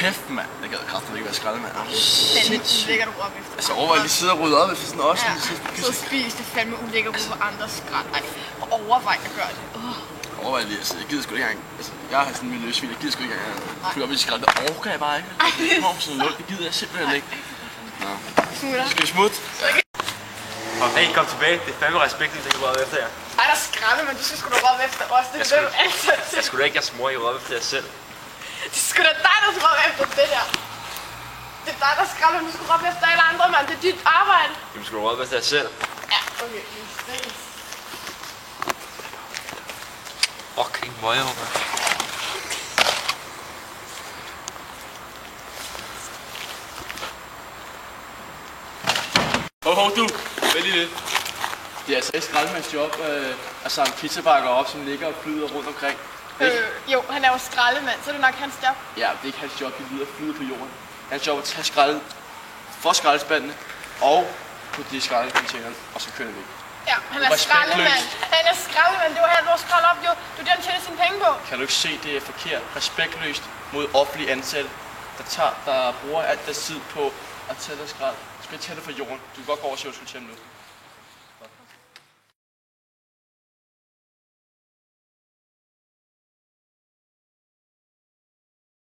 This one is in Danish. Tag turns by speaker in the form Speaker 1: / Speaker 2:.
Speaker 1: kæft, mand. Jeg gad kraftigt ikke være skraldemand.
Speaker 2: Den lægger du op efter.
Speaker 1: Altså overvej lige sidde og rydde op efter sådan også.
Speaker 2: Ja, så spis det fandme ulækkert ud på andres skrald. Ej, overvej at gøre det.
Speaker 1: Overvej lige, altså jeg gider sgu ikke engang. Altså, jeg har sådan en miljøsvin, jeg gider sgu ikke engang. Fylde op i skrald, det orker jeg bare ikke. Det gider jeg simpelthen ikke. Nå. Skal vi smutte?
Speaker 3: Og hey, kom tilbage. Det er fandme respektløst, at jeg går op efter jer.
Speaker 2: Ej, der skralde, men du skal sgu da råbe efter os. Det er det, du altid til.
Speaker 3: Jeg skulle da ikke, jeg små, jeg går op efter jer selv.
Speaker 2: Det er sgu da dig, der skal råbe efter det der. Det er dig, der skralder, men du skal råbe efter alle andre, mand. Det er dit arbejde.
Speaker 3: Jamen, skulle du råbe efter jer selv?
Speaker 2: Ja, okay. Vi ses.
Speaker 3: Fucking møger,
Speaker 1: Hov, du. Vent lige lidt. Det er altså ikke skraldemands job at samle pizzabakker op, som ligger og flyder rundt omkring.
Speaker 2: Jo, han er jo skraldemand, så er det nok hans job.
Speaker 1: Ja, det er ikke hans job, de lider flyder på jorden. Hans job er at tage skraldet for skraldespandene og putte det i skraldecontaineren, og så kører det væk.
Speaker 2: Ja, han er skraldemand. Han er skraldemand. Det var han, der skralder op, jo. Det er det, han tjener sine penge på.
Speaker 1: Kan du ikke se, det er forkert, respektløst mod offentlige ansatte, der bruger alt deres tid på at tage det skrald. Du skal tage det fra jorden. Du kan godt gå over og se, hvad du skal til ham nu.